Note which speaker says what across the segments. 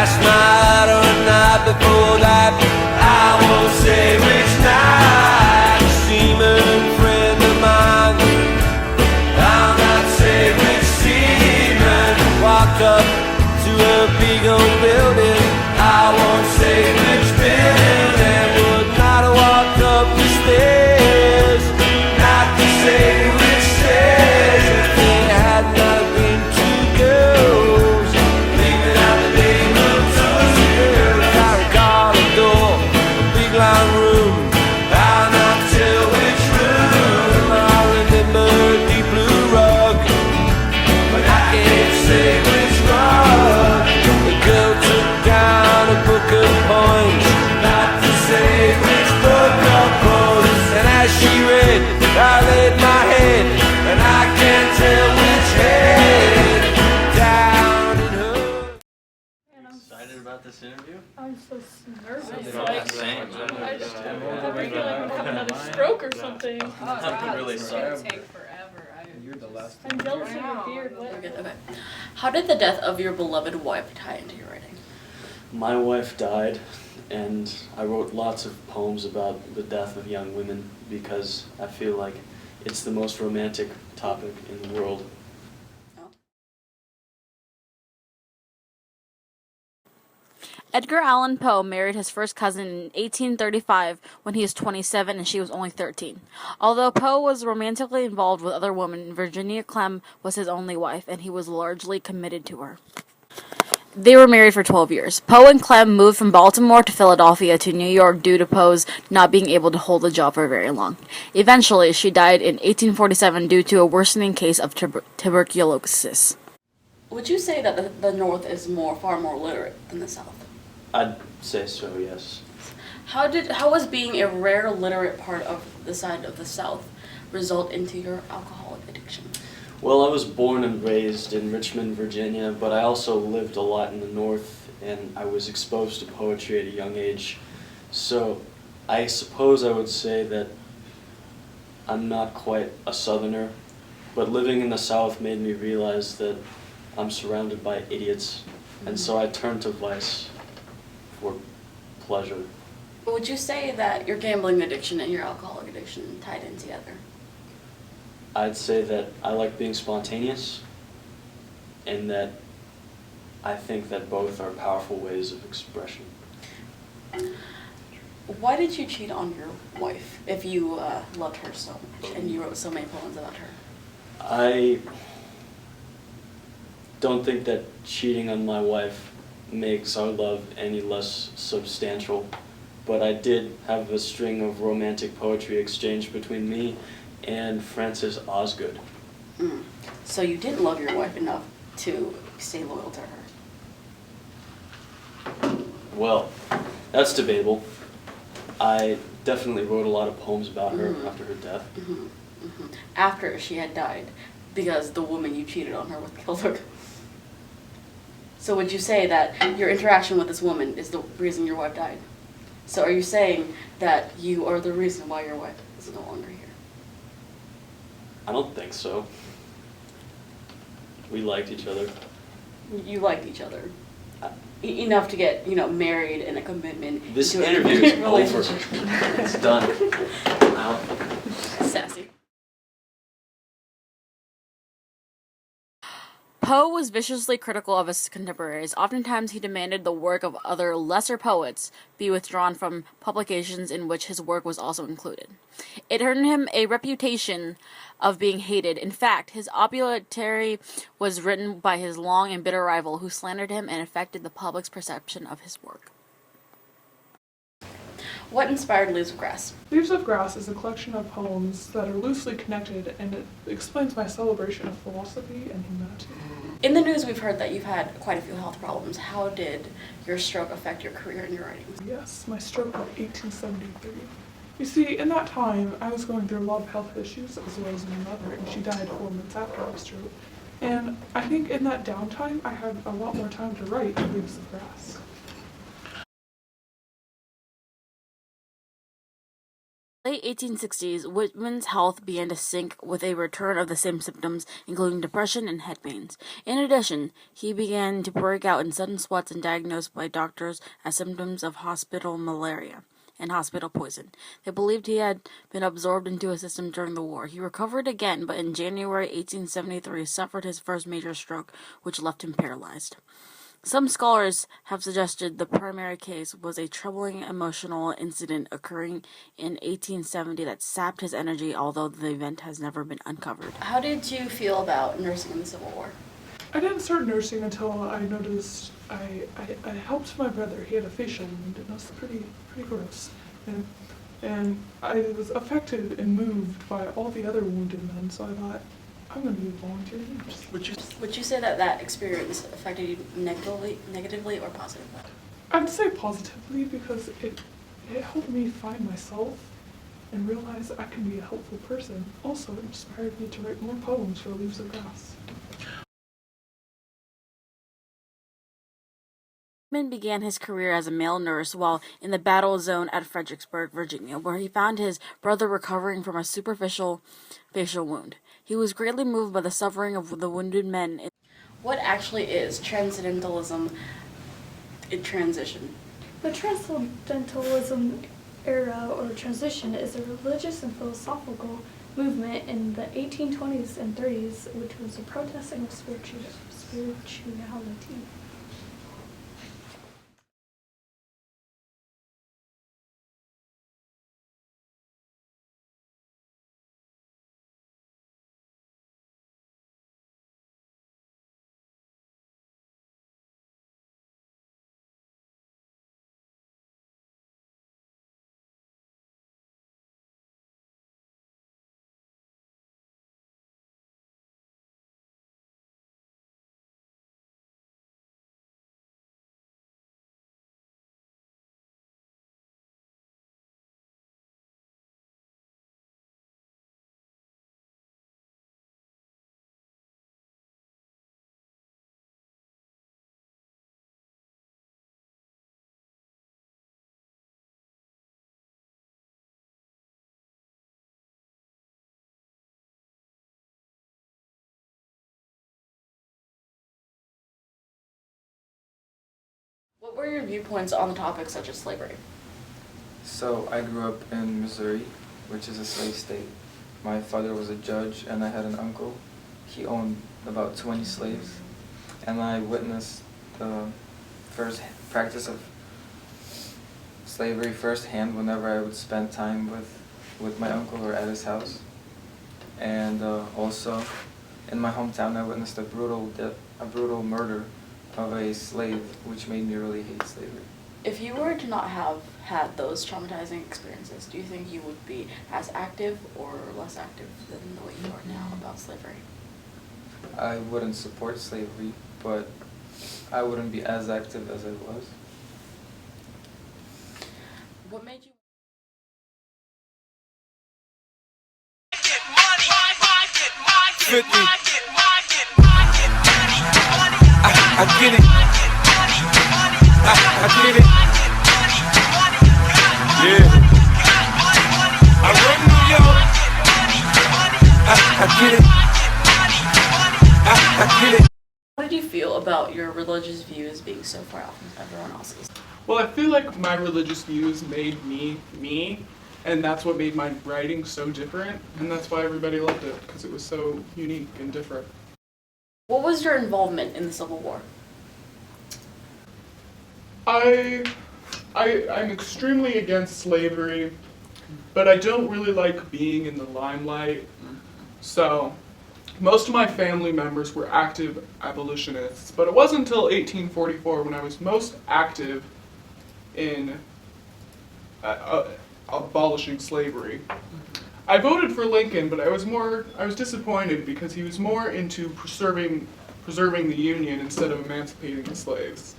Speaker 1: last night or a night before that, I won't say which night. A seaman friend of mine, I'll not say which seaman, walked up to a big old building. I won't say which building, would not have walked up the stairs, not to say which stairs. If there had not been two girls leaving out the name of two girls, I recall a door, a big long room, I'll not tell which room. I remember a deep blue rug, but I can't say which rug. The girl took down a book of poems, not to say which book of poems. And as she read, I laid my head, and I can't tell which head down in her.
Speaker 2: Excited about this interview?
Speaker 3: I'm so nervous.
Speaker 2: Same.
Speaker 3: I just feel like I'm having another stroke or something.
Speaker 2: Something really
Speaker 4: It's gonna
Speaker 2: sucks.
Speaker 4: take forever.
Speaker 3: I'm jealous of your beard.
Speaker 5: We're good, okay. How did the death of your beloved wife tie into your writing?
Speaker 6: My wife died, and I wrote lots of poems about the death of young women because I feel like it's the most romantic topic in the world.
Speaker 7: Edgar Allan Poe married his first cousin in 1835 when he was 27 and she was only 13. Although Poe was romantically involved with other women, Virginia Clemm was his only wife, and he was largely committed to her. They were married for 12 years. Poe and Clemm moved from Baltimore to Philadelphia to New York due to Poe's not being able to hold the job for very long. Eventually, she died in 1847 due to a worsening case of tuberculosis.
Speaker 5: Would you say that the North is far more literate than the South?
Speaker 6: I'd say so, yes.
Speaker 5: How was being a rare literate part of the side of the South result into your alcoholic addiction?
Speaker 6: Well, I was born and raised in Richmond, Virginia, but I also lived a lot in the North, and I was exposed to poetry at a young age. So I suppose I would say that I'm not quite a Southerner, but living in the South made me realize that I'm surrounded by idiots, and so I turned to vice for pleasure.
Speaker 5: Would you say that your gambling addiction and your alcoholic addiction tied in together?
Speaker 6: I'd say that I like being spontaneous, and that I think that both are powerful ways of expression.
Speaker 5: Why did you cheat on your wife if you loved her so much and you wrote so many poems about her?
Speaker 6: I don't think that cheating on my wife makes our love any less substantial, but I did have a string of romantic poetry exchanged between me and Frances Osgood.
Speaker 5: So you didn't love your wife enough to stay loyal to her?
Speaker 6: Well, that's debatable. I definitely wrote a lot of poems about her after her death.
Speaker 5: After she had died, because the woman you cheated on her with killed her. So would you say that your interaction with this woman is the reason your wife died? So are you saying that you are the reason why your wife is no longer here?
Speaker 6: I don't think so. We liked each other.
Speaker 5: You liked each other enough to get, married and a commitment.
Speaker 6: This
Speaker 5: into a
Speaker 6: interview is over.
Speaker 5: relationship.
Speaker 6: It's done. Out.
Speaker 5: Sassy.
Speaker 7: Poe was viciously critical of his contemporaries. Oftentimes he demanded the work of other lesser poets be withdrawn from publications in which his work was also included. It earned him a reputation of being hated. In fact, his obituary was written by his long and bitter rival who slandered him and affected the public's perception of his work.
Speaker 5: What inspired Leaves of Grass?
Speaker 3: Leaves of Grass is a collection of poems that are loosely connected, and it explains my celebration of philosophy and humanity.
Speaker 5: In the news, we've heard that you've had quite a few health problems. How did your stroke affect your career and your writing?
Speaker 3: Yes, my stroke of 1873. You see, in that time, I was going through a lot of health issues, as well as my mother, and she died 4 months after my stroke. And I think in that downtime, I had a lot more time to write Leaves of Grass.
Speaker 7: Late 1860s, Whitman's health began to sink with a return of the same symptoms, including depression and head pains. In addition, he began to break out in sudden sweats and diagnosed by doctors as symptoms of hospital malaria and hospital poison. They believed he had been absorbed into a system during the war. He recovered again, but in January 1873 suffered his first major stroke, which left him paralyzed. Some scholars have suggested the primary case was a troubling emotional incident occurring in 1870 that sapped his energy, although the event has never been uncovered.
Speaker 5: How did you feel about nursing in the Civil War?
Speaker 3: I didn't start nursing until I noticed I helped my brother. He had a facial wound, and it was pretty gross. And I was affected and moved by all the other wounded men, so I thought, I'm going to be a volunteer nurse.
Speaker 5: Would you say that experience affected you negatively or positively?
Speaker 3: I'd say positively because it helped me find myself and realize I can be a helpful person. Also, it inspired me to write more poems for Leaves of Grass.
Speaker 7: Whitman began his career as a male nurse while in the battle zone at Fredericksburg, Virginia, where he found his brother recovering from a superficial facial wound. He was greatly moved by the suffering of the wounded men.
Speaker 5: What actually is transcendentalism in transition?
Speaker 4: The Transcendentalism era or transition is a religious and philosophical movement in the 1820s and 30s, which was a protesting of spirituality.
Speaker 5: What were your viewpoints on the topics such as slavery?
Speaker 8: So I grew up in Missouri, which is a slave state. My father was a judge and I had an uncle. He owned about 20 slaves. And I witnessed the first practice of slavery firsthand whenever I would spend time with my uncle or at his house. And also in my hometown I witnessed a brutal murder of a slave, which made me really hate slavery.
Speaker 5: If you were to not have had those traumatizing experiences, do you think you would be as active or less active than the way you are now about slavery?
Speaker 8: I wouldn't support slavery, but I wouldn't be as active as I was.
Speaker 5: What made you...
Speaker 1: I get it. I get it. Yeah. I run New York. I get it. I get it.
Speaker 5: What did you feel about your religious views being so far off from everyone else's?
Speaker 3: Well, I feel like my religious views made me me, and that's what made my writing so different, and that's why everybody loved it, because it was so unique and different.
Speaker 5: What was your involvement in the Civil War?
Speaker 3: I'm extremely against slavery, but I don't really like being in the limelight. So most of my family members were active abolitionists, but it wasn't until 1844 when I was most active in abolishing slavery. I voted for Lincoln, but I was disappointed because he was more into preserving the Union instead of emancipating the slaves.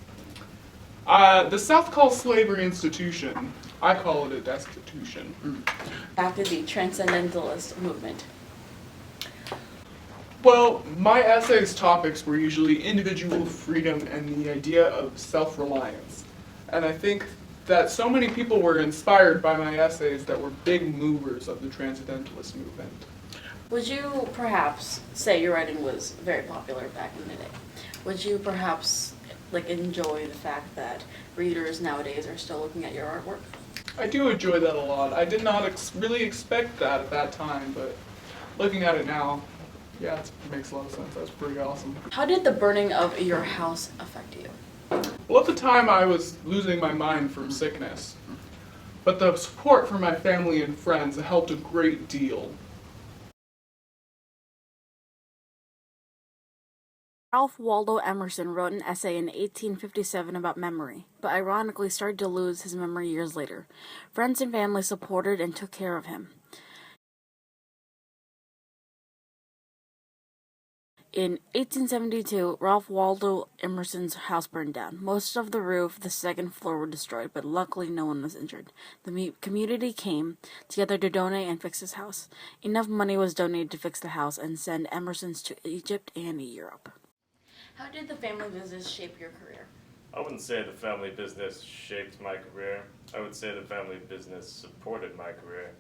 Speaker 3: The South calls slavery institution. I call it a destitution.
Speaker 5: After the Transcendentalist movement.
Speaker 3: Well, my essays' topics were usually individual freedom and the idea of self-reliance. And I think that so many people were inspired by my essays that were big movers of the Transcendentalist movement.
Speaker 5: Would you perhaps say your writing was very popular back in the day? Would you perhaps enjoy the fact that readers nowadays are still looking at your artwork?
Speaker 3: I do enjoy that a lot. I did not really expect that at that time, but looking at it now, yeah, it makes a lot of sense. That's pretty awesome.
Speaker 5: How did the burning of your house affect you?
Speaker 3: Well, at the time I was losing my mind from sickness, but the support from my family and friends helped a great deal.
Speaker 7: Ralph Waldo Emerson wrote an essay in 1857 about memory, but ironically started to lose his memory years later. Friends and family supported and took care of him. In 1872, Ralph Waldo Emerson's house burned down. Most of the roof, the second floor were destroyed, but luckily no one was injured. The community came together to donate and fix his house. Enough money was donated to fix the house and send Emerson's to Egypt and Europe.
Speaker 5: How did the family business shape your career?
Speaker 9: I wouldn't say the family business shaped my career. I would say the family business supported my career.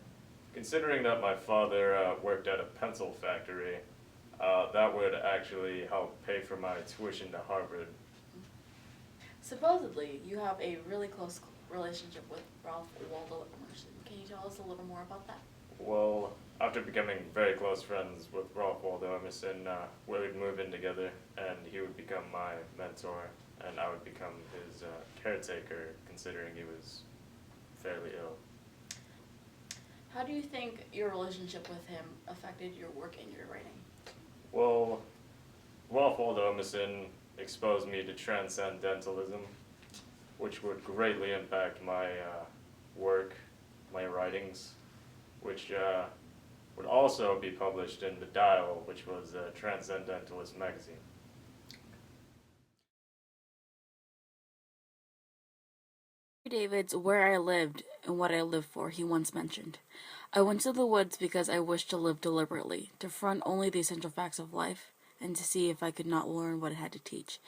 Speaker 9: Considering that my father worked at a pencil factory, that would actually help pay for my tuition to Harvard.
Speaker 5: Supposedly, you have a really close relationship with Ralph Waldo Emerson. Can you tell us a little more about that?
Speaker 9: Well, after becoming very close friends with Ralph Waldo Emerson, we would move in together, and he would become my mentor, and I would become his caretaker, considering he was fairly ill.
Speaker 5: How do you think your relationship with him affected your work and your writing?
Speaker 9: Well, Ralph Waldo Emerson exposed me to transcendentalism, which would greatly impact my work, my writings, which would also be published in The Dial, which was a transcendentalist magazine.
Speaker 7: David's Where I Lived and What I Lived For, he once mentioned. I went to the woods because I wished to live deliberately, to front only the essential facts of life, and to see if I could not learn what it had to teach,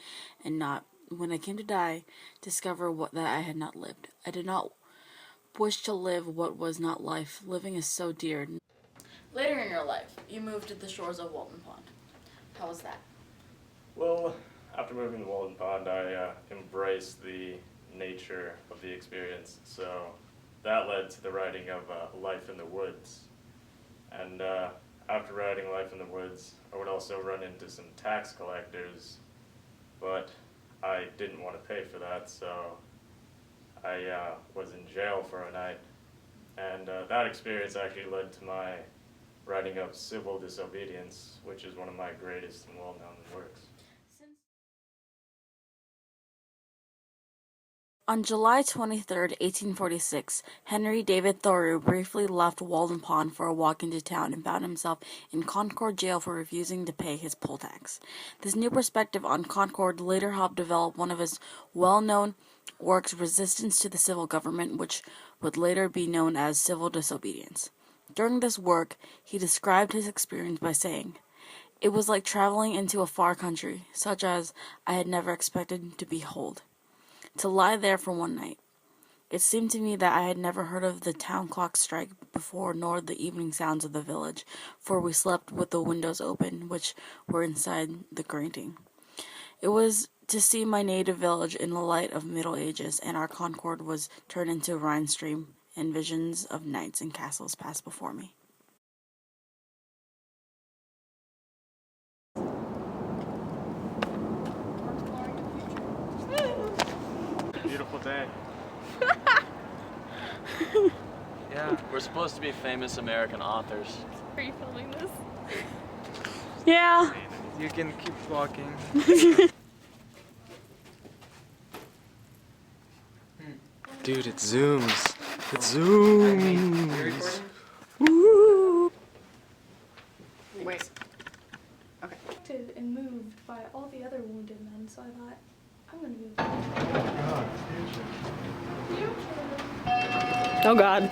Speaker 7: and not, when I came to die, discover that I had not lived. I did not wish to live what was not life. Living is so dear.
Speaker 5: Later in your life, you moved to the shores of Walden Pond. How was that?
Speaker 9: Well, after moving to Walden Pond, I embraced the nature of the experience, so that led to the writing of Life in the Woods. And after writing Life in the Woods, I would also run into some tax collectors, but I didn't want to pay for that, so I was in jail for a night. And that experience actually led to my writing of Civil Disobedience, which is one of my greatest and well-known works.
Speaker 7: On July 23, 1846, Henry David Thoreau briefly left Walden Pond for a walk into town and found himself in Concord jail for refusing to pay his poll tax. This new perspective on Concord later helped develop one of his well-known works, Resistance to the Civil Government, which would later be known as Civil Disobedience. During this work, he described his experience by saying, "It was like traveling into a far country, such as I had never expected to behold. To lie there for one night. It seemed to me that I had never heard of the town clock strike before, nor the evening sounds of the village, for we slept with the windows open, which were inside the grating. It was to see my native village in the light of Middle Ages, and our Concord was turned into a Rhine stream, and visions of knights and castles passed before me."
Speaker 9: Beautiful day.
Speaker 6: Yeah. We're supposed to be famous American authors.
Speaker 4: Are you filming this?
Speaker 7: Yeah.
Speaker 8: You can keep walking.
Speaker 10: Dude, it zooms. It zooms.
Speaker 8: You recording?
Speaker 7: Woo!
Speaker 5: Wait. Okay.
Speaker 4: Affected and moved by all the other wounded men, so I thought, I'm gonna move.
Speaker 7: Oh God.